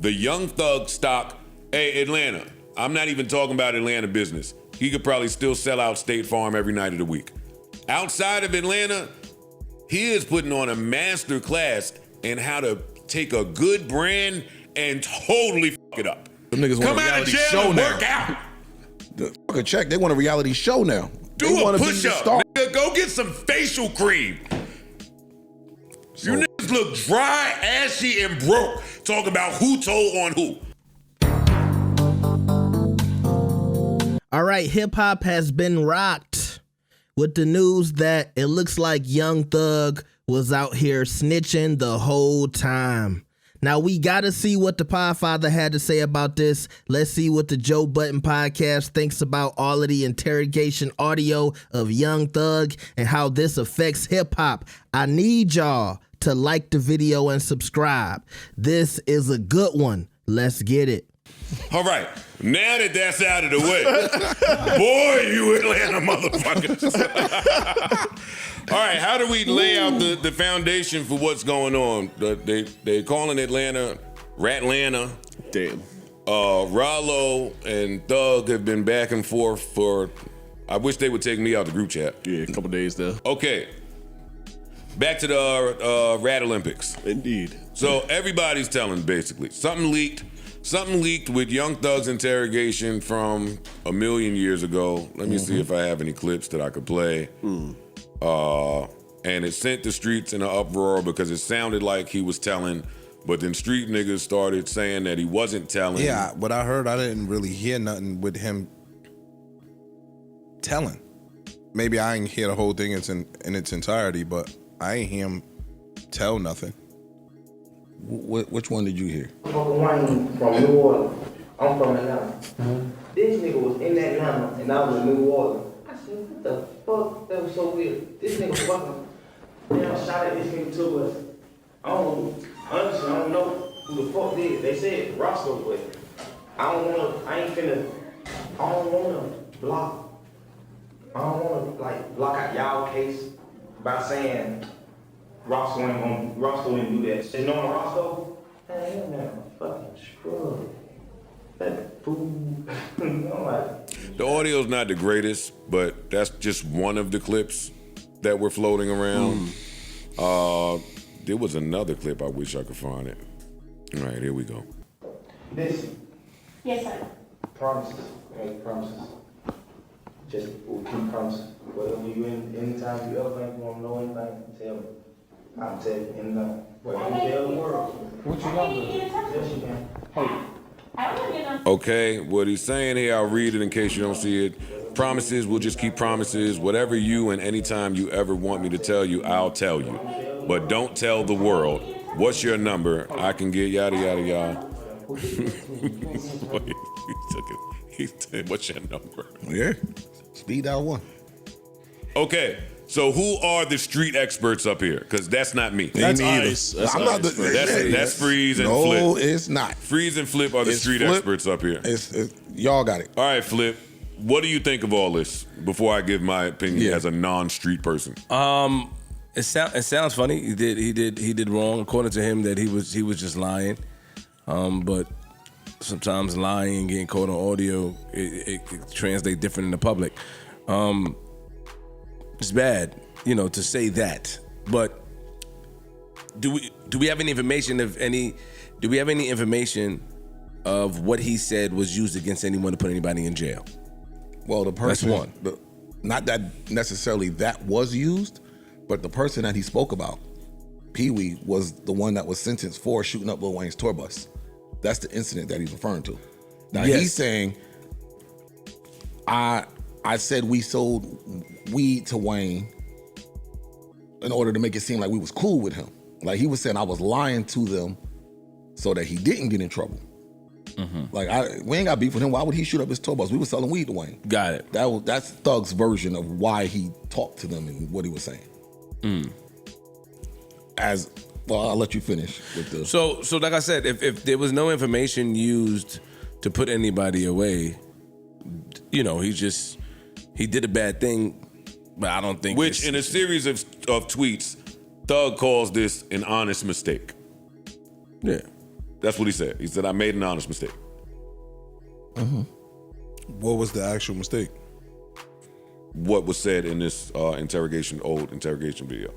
The Young Thug stock, hey, Atlanta, I'm not even talking about Atlanta business. He could probably still sell out State Farm every night of the week. Outside of Atlanta, he is putting on a master class in how to take a good brand and totally fuck it up. Them niggas Come out of jail and work out. Fuck a check. They want a reality show now. Do a push-up, nigga. Go get some facial cream. You niggas look dry, ashy, and broke. Talk about who told on who. All right, hip-hop has been rocked with the news that it looks like Young Thug was out here snitching the whole time. Now, we got to see what the Podfather had to say about this. Let's see what the Joe Budden podcast thinks about all of the interrogation audio of Young Thug and how this affects hip-hop. I need y'all to like the video and subscribe. This is a good one. Let's get it. All right, now that that's out of the way, boy, you Atlanta motherfuckers. All right, how do we lay out the foundation for what's going on? They calling Atlanta Ratlanta. Damn. Rollo and Thug have been back and forth for, I wish they would take me out the group chat. Yeah, a couple days there. Okay, back to the Rat Olympics. Indeed. So everybody's telling basically, something leaked with Young Thug's interrogation from a million years ago. Let me see if I have any clips that I could play. And it sent the streets in an uproar because it sounded like he was telling, but then street niggas started saying that he wasn't telling. Yeah, but I heard I didn't really hear nothing with him telling. Maybe I didn't hear the whole thing in its entirety, but I ain't hear him tell nothing. Which one did you hear? Uncle Wayne from New Orleans. I'm from Atlanta. This nigga was in Atlanta and I was in New Orleans. I said, what the fuck? That was so weird. This nigga fucking shot at this nigga too, but honestly, I don't know who the fuck did it. They said Roscoe, but I don't wanna block. I don't wanna block out y'all case by saying Roscoe didn't do that. They know Roscoe? Man, you're not a fucking scrub. That fool. The audio's not the greatest, but that's just one of the clips that were floating around. There was another clip, I wish I could find it. All right, here we go. Listen. Yes, sir. Promises. Make promises. Just keep promises. Whatever you anytime you ever think you want to know anything, tell me. I'll tell you anything. But you tell the world. What you got? Yes, you can. Okay, what he's saying here, I'll read it in case you don't see it. Promises, we'll just keep promises. Whatever you and anytime you ever want me to tell you, I'll tell you. But don't tell the world. What's your number? I can get yada, yada, yada. He said, what's your number? Yeah. Speed dial 1. Okay, so who are the street experts up here? Because that's not me. That's Ice. That's Freeze and Flip. No, it's not. Freeze and Flip are the street experts up here. Y'all got it. All right, Flip. What do you think of all this? Before I give my opinion as a non-street person. It sounds funny. He did wrong according to him that he was just lying. But sometimes lying and getting caught on audio it translates different in the public. It's bad, to say that. But do we have any information do we have any information of what he said was used against anyone to put anybody in jail? Well, the person, that's one. Not that necessarily that was used, but the person that he spoke about, Pee Wee, was the one that was sentenced for shooting up Lil Wayne's tour bus. That's the incident that he's referring to. Now he's saying, I said we sold weed to Wayne in order to make it seem like we was cool with him. Like he was saying I was lying to them so that he didn't get in trouble. Like we ain't got beef with him. Why would he shoot up his tour bus? We were selling weed to Wayne. Got it. That's Thug's version of why he talked to them and what he was saying. As well, I'll let you finish with the. So like I said, if there was no information used to put anybody away, he did a bad thing, but I don't think. Which in a series of tweets, Thug calls this an honest mistake. Yeah. That's what he said. He said, I made an honest mistake. What was the actual mistake? What was said in this old interrogation video.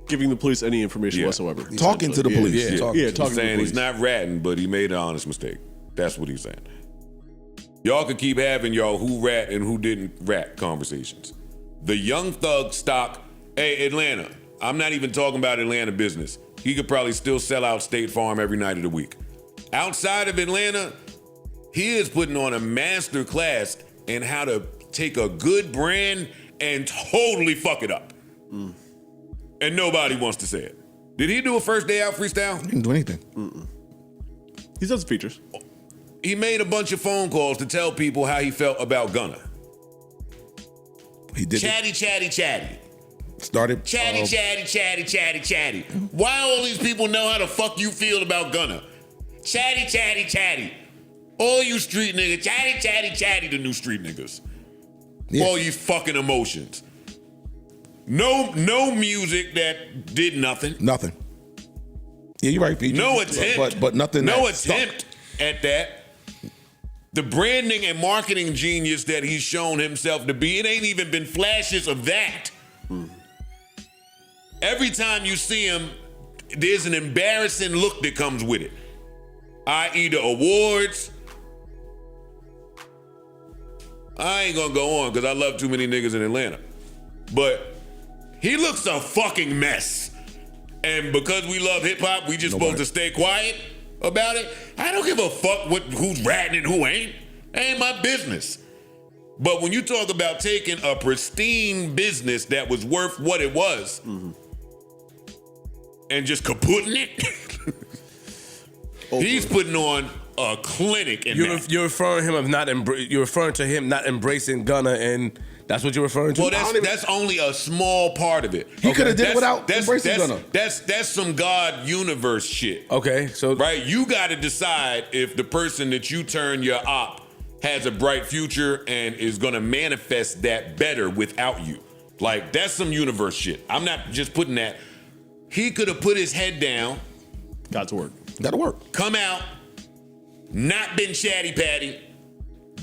Giving the police any information Yeah. whatsoever. Talking to the police. Yeah, Yeah, He's talking to the saying police. he's not ratting, but he made an honest mistake. That's what he's saying. Y'all could keep having y'all who rat and who didn't rat conversations. The Young Thug stock, hey, Atlanta, I'm not even talking about Atlanta business. He could probably still sell out State Farm every night of the week. Outside of Atlanta, he is putting on a master class in how to take a good brand and totally fuck it up. And nobody wants to say it. Did he do a first day out freestyle? He didn't do anything. He does features. He made a bunch of phone calls to tell people how he felt about Gunna. He did. Chatty. Started. Chatty. Why all these people know how the fuck you feel about Gunna? Chatty. All you street niggas, chatty, the new street niggas. Yeah. All you fucking emotions. No music that did nothing. Nothing. Yeah, you're right, PG. No attempt. But nothing. No that stuck. attempt at that. The branding and marketing genius that he's shown himself to be, it ain't even been flashes of that. Every time you see him, there's an embarrassing look that comes with it. I.e. the awards. I ain't gonna go on because I love too many niggas in Atlanta. But he looks a fucking mess. And because we love hip hop, we just supposed to stay quiet about it. I don't give a fuck who's ratting and who ain't. Ain't my business. But when you talk about taking a pristine business that was worth what it was and just kaputting it, he's putting on a clinic in that. You're referring to him not embracing Gunna, and that's what you're referring to. Well, that's only a small part of it. He could have did That's- without that's- embracing that's- Gunna. That's some God universe shit. Okay, so Right? You got to decide if the person that you turn your op has a bright future and is going to manifest that better without you. Like, that's some universe shit. I'm not just putting that. He could have put his head down, Got to work. Got to work. come out, not been chatty patty,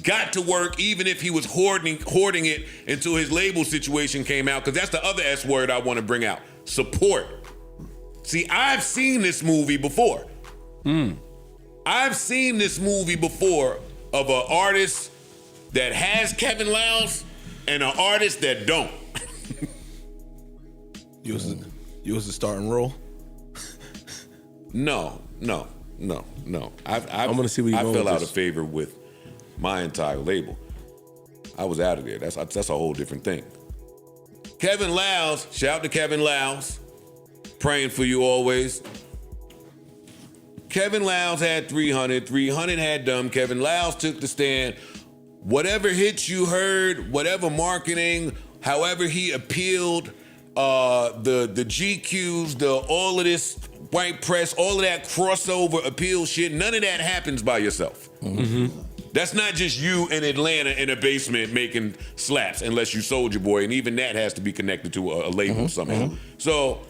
got to work, even if he was hoarding it until his label situation came out, because that's the other S word I want to bring out. Support. See, I've seen this movie before. I've seen this movie before of an artist that has Kevin Lowndes and an artist that don't. You was the starting role. No. I'm gonna see where you I going fell with out this. of favor with my entire label. I was out of there. That's a whole different thing. Kevin Lowndes, shout out to Kevin Lowndes. Praying for you always. Kevin Lowndes had 300. 300 had Dumb. Kevin Lowndes took the stand. Whatever hits you heard, whatever marketing, however he appealed, the GQs, all of this white press, all of that crossover appeal shit, none of that happens by yourself. That's not just you in Atlanta in a basement making slaps, unless you Soulja Boy, and even that has to be connected to a label somehow. So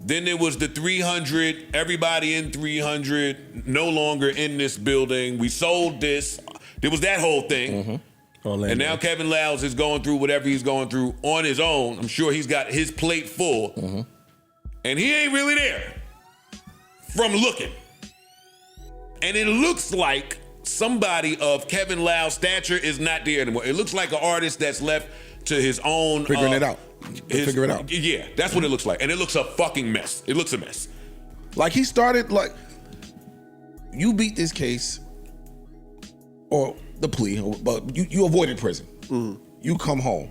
then there was the 300, everybody in 300, no longer in this building. We sold this. There was that whole thing. And now Kevin Lowndes is going through whatever he's going through on his own. I'm sure he's got his plate full. And he ain't really there from looking. And it looks like somebody of Kevin Lowndes' stature is not there anymore. It looks like an artist that's left to his own... Figuring it out. Figure it out. Yeah, that's what it looks like. And it looks a fucking mess. It looks a mess. Like he started you beat this case or the plea, but you avoided prison. You come home.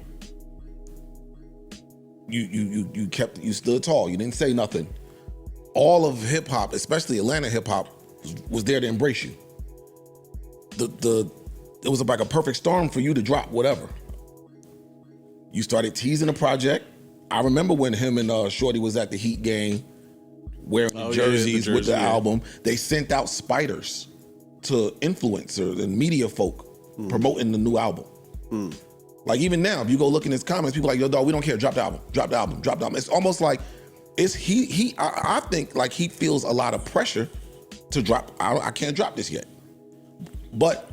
You stood tall. You didn't say nothing. All of hip hop, especially Atlanta hip hop, was there to embrace you. It was like a perfect storm for you to drop whatever. You started teasing the project. I remember when him and Shorty was at the Heat game wearing the jerseys with the album. They sent out spiders to influencers and media folk promoting the new album. Like even now, if you go look in his comments, people are like, yo, dog, we don't care. Drop the album. Drop the album. Drop the album. It's almost like I think like he feels a lot of pressure to drop. I can't drop this yet. But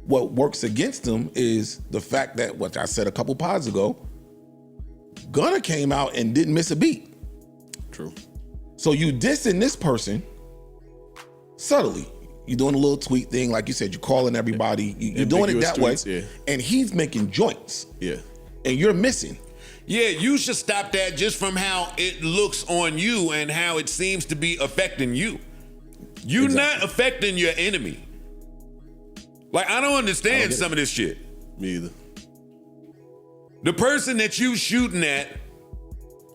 what works against him is the fact that, what I said a couple pods ago, Gunna came out and didn't miss a beat. True. So you dissing this person subtly. You're doing a little tweet thing, like you said, you're calling everybody. You're doing it that tweets, way. yeah. And he's making joints. Yeah. And you're missing. Yeah, you should stop that just from how it looks on you and how it seems to be affecting you. You're not affecting your enemy. Like, I don't understand some of this shit. Me either. The person that you shooting at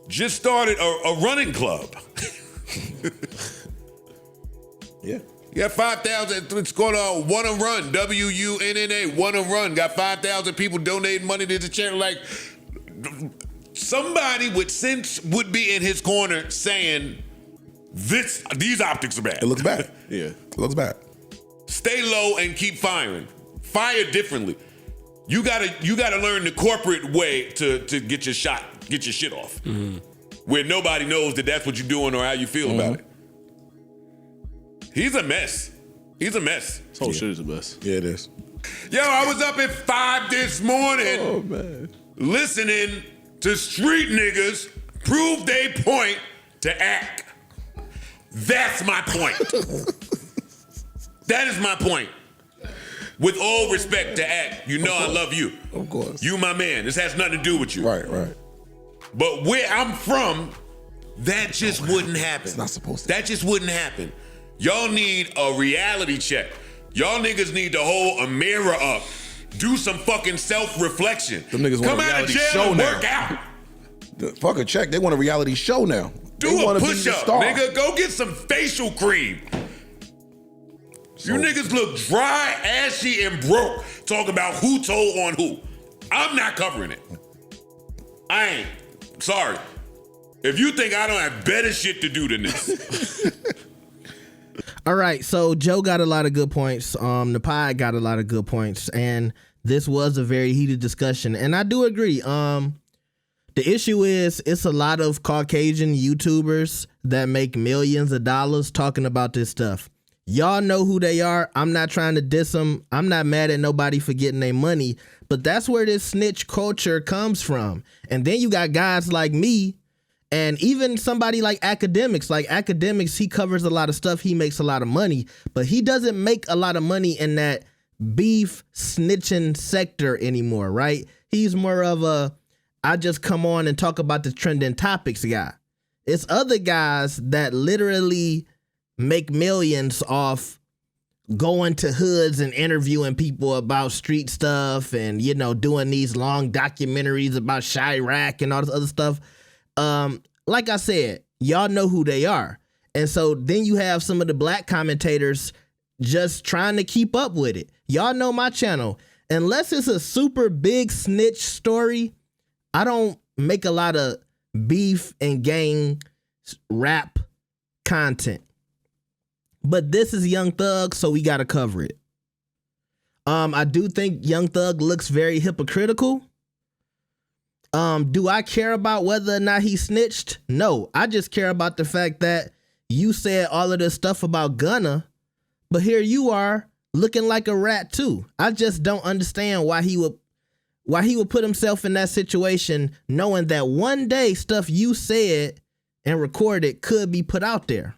just started a running club. Yeah. You got 5,000, it's called Wanna Run, WUNNA, Wanna Run. Got 5,000 people donating money to the charity. Like, somebody with sense would be in his corner saying, these optics are bad. It looks bad. Yeah. It looks bad. Stay low and keep firing. Fire differently. You gotta learn the corporate way to get your shit off. Mm-hmm. Where nobody knows that that's what you're doing or how you feel about it. He's a mess. He's a mess. This whole shit is a mess. Yeah, it is. Yo, I was up at 5 this morning. Oh, man. Listening to street niggas prove they point to act. That's my point. That is my point. With all respect to act, you know I love you. Of course. You my man. This has nothing to do with you. Right. But where I'm from, that just wouldn't happen. It's not supposed to. That just wouldn't happen. Y'all need a reality check. Y'all niggas need to hold a mirror up. Do some fucking self-reflection. Them niggas Come want a out of reality jail show and now. work out. Fuck a check. They want a reality show now. Do they a wanna be the push-up, star. nigga. Go get some facial cream. You niggas look dry, ashy, and broke. Talk about who told on who. I'm not covering it. I ain't. Sorry. If you think I don't have better shit to do than this. All right, so Joe got a lot of good points. The pod got a lot of good points, and this was a very heated discussion. And I do agree. The issue is it's a lot of Caucasian YouTubers that make millions of dollars talking about this stuff. Y'all know who they are. I'm not trying to diss them. I'm not mad at nobody for getting their money, but that's where this snitch culture comes from. And then you got guys like me. And even somebody like Academics, he covers a lot of stuff. He makes a lot of money, but he doesn't make a lot of money in that beef snitching sector anymore, right? He's more of a, I just come on and talk about the trending topics guy. It's other guys that literally make millions off going to hoods and interviewing people about street stuff and, you know, doing these long documentaries about Chirac and all this other stuff. Like I said, y'all know who they are. And so then you have some of the black commentators just trying to keep up with it. Y'all know my channel. Unless it's a super big snitch story, I don't make a lot of beef and gang rap content. But this is Young Thug, so we got to cover it. I do think Young Thug looks very hypocritical. Do I care about whether or not he snitched? No, I just care about the fact that you said all of this stuff about Gunna, but here you are looking like a rat too. I just don't understand why he would put himself in that situation knowing that one day stuff you said and recorded could be put out there.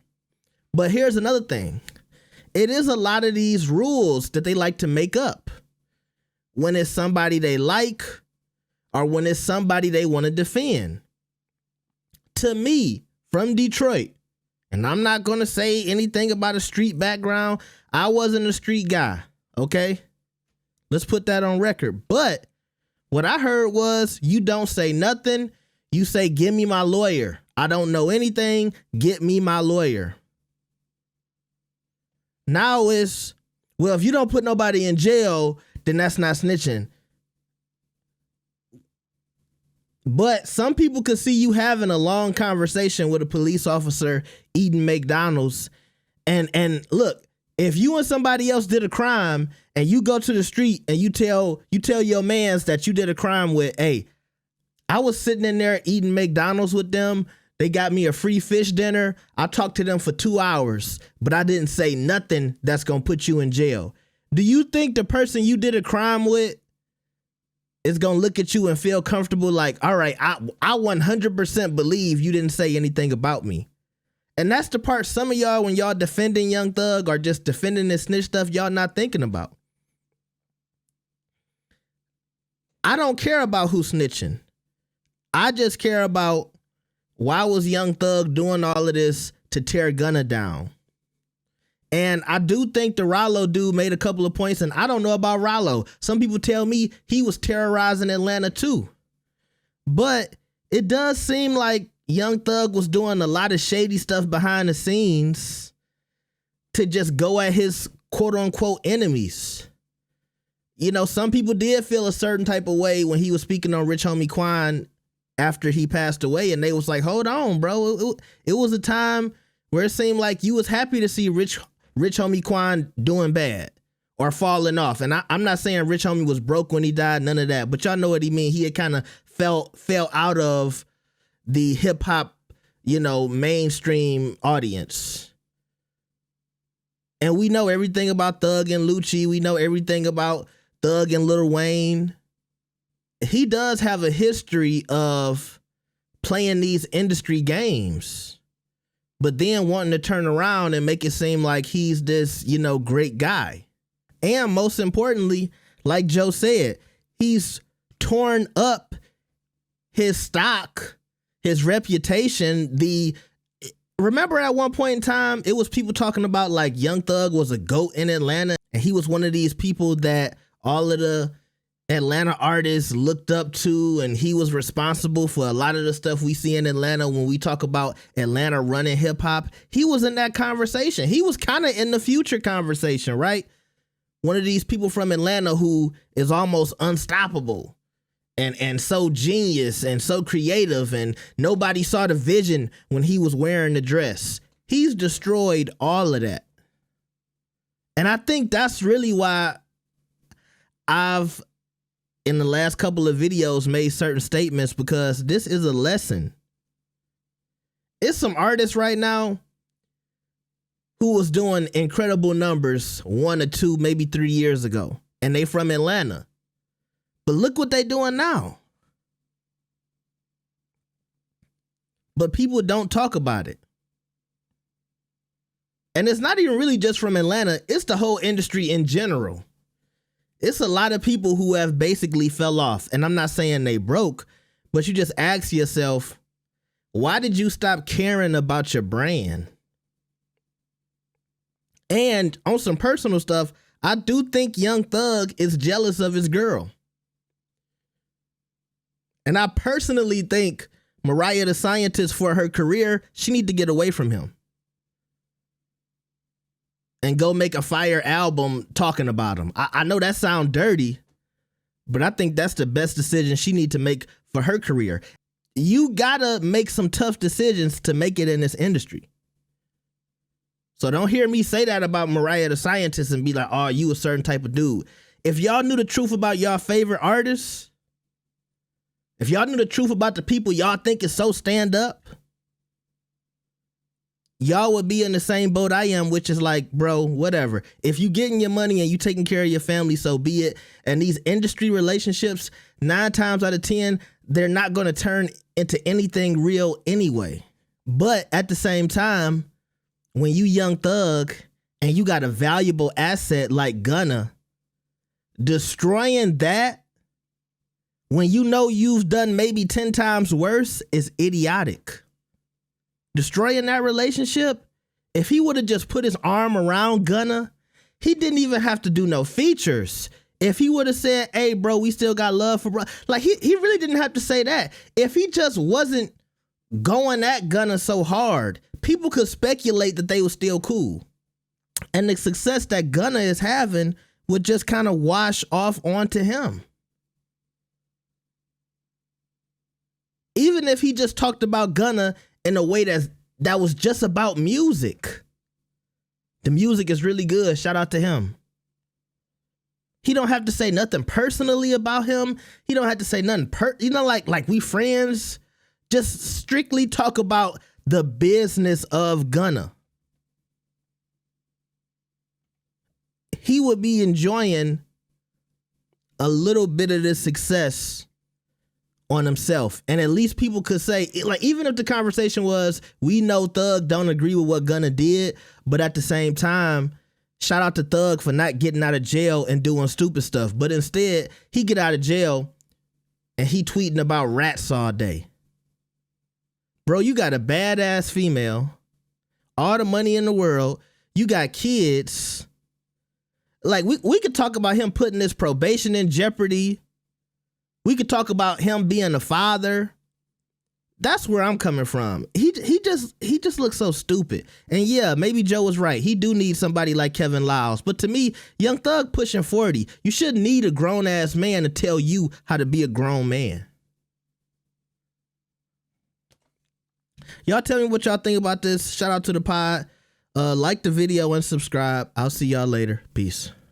But here's another thing. It is a lot of these rules that they like to make up. When it's somebody they like, or when it's somebody they want to defend. To me, from Detroit, and I'm not going to say anything about a street background. I wasn't a street guy, okay? Let's put that on record. But what I heard was, you don't say nothing. You say, give me my lawyer. I don't know anything. Get me my lawyer. Now it's, well, if you don't put nobody in jail, then that's not snitching. But some people could see you having a long conversation with a police officer eating McDonald's. And look, if you and somebody else did a crime and you go to the street and you tell your mans that you did a crime with, hey, I was sitting in there eating McDonald's with them They got me a free fish dinner. I talked to them for 2 hours, but I didn't say nothing that's going to put you in jail. Do you think the person you did a crime with is going to look at you and feel comfortable like, all right, I 100% believe you didn't say anything about me? And that's the part some of y'all, when y'all defending Young Thug or just defending this snitch stuff, y'all not thinking about. I don't care about who's snitching. I just care about why was Young Thug doing all of this to tear Gunna down. And I do think the Rollo dude made a couple of points, and I don't know about Rollo. Some people tell me he was terrorizing Atlanta too. But it does seem like Young Thug was doing a lot of shady stuff behind the scenes to just go at his quote unquote enemies. You know, some people did feel a certain type of way when he was speaking on Rich Homie Quan after he passed away, and they was like, hold on, bro. It was a time where it seemed like you was happy to see Rich Homie Quan doing bad or falling off. And I'm not saying Rich Homie was broke when he died, none of that, but y'all know what he mean. He had kind of fell out of the hip hop, you know, mainstream audience. And we know everything about Thug and Lucci. We know everything about Thug and Lil Wayne. He does have a history of playing these industry games, but then wanting to turn around and make it seem like he's this, you know, great guy. And most importantly, like Joe said, he's torn up his stock, his reputation. Remember at one point in time, it was people talking about like Young Thug was a GOAT in Atlanta, and he was one of these people that all of the Atlanta artists looked up to, and he was responsible for a lot of the stuff we see in Atlanta when we talk about Atlanta running hip hop. He was in that conversation. He was kind of in the Future conversation, right? One of these people from Atlanta who is almost unstoppable and so genius and so creative, and nobody saw the vision when he was wearing the dress. He's destroyed all of that. And I think that's really why I've, in the last couple of videos, made certain statements, because this is a lesson. It's some artists right now who was doing incredible numbers 1 or 2, maybe 3 years ago, and they from Atlanta. But look what they doing now. But people don't talk about it. And it's not even really just from Atlanta, it's the whole industry in general. It's a lot of people who have basically fell off. And I'm not saying they broke, but you just ask yourself, why did you stop caring about your brand? And on some personal stuff, I do think Young Thug is jealous of his girl. And I personally think Mariah the Scientist, for her career, she need to get away from him and go make a fire album talking about him. I know that sounds dirty, but I think that's the best decision she need to make for her career. You gotta make some tough decisions to make it in this industry. So don't hear me say that about Mariah the Scientist and be like, oh, you a certain type of dude. If y'all knew the truth about y'all favorite artists, if y'all knew the truth about the people y'all think is so stand up, y'all would be in the same boat I am, which is like, bro, whatever. If you getting your money and you taking care of your family, so be it. And these industry relationships, 9 times out of 10, they're not going to turn into anything real anyway. But at the same time, when you Young Thug and you got a valuable asset like Gunna, destroying that when you know you've done maybe 10 times worse is idiotic. Destroying that relationship, if he would have just put his arm around Gunna, he didn't even have to do no features. If he would have said, hey, bro, we still got love for bro. Like, he really didn't have to say that. If he just wasn't going at Gunna so hard, people could speculate that they were still cool. And the success that Gunna is having would just kind of wash off onto him. Even if he just talked about Gunna in a way that was just about music. The music is really good. Shout out to him. He don't have to say nothing personally about him. He don't have to say nothing like we friends. just strictly talk about the business of Gunna, he would be enjoying a little bit of this success on himself. And at least people could say, like, even if the conversation was, we know Thug don't agree with what Gunna did, but at the same time, shout out to Thug for not getting out of jail and doing stupid stuff. But instead, he get out of jail and he tweeting about rats all day. Bro, you got a badass female, all the money in the world, you got kids. Like, we could talk about him putting his probation in jeopardy. We could talk about him being a father. That's where I'm coming from. He just looks so stupid. And yeah, maybe Joe was right. He do need somebody like Kevin Lyles. But to me, Young Thug pushing 40. You shouldn't need a grown ass man to tell you how to be a grown man. Y'all tell me what y'all think about this. Shout out to the pod. Like the video and subscribe. I'll see y'all later. Peace.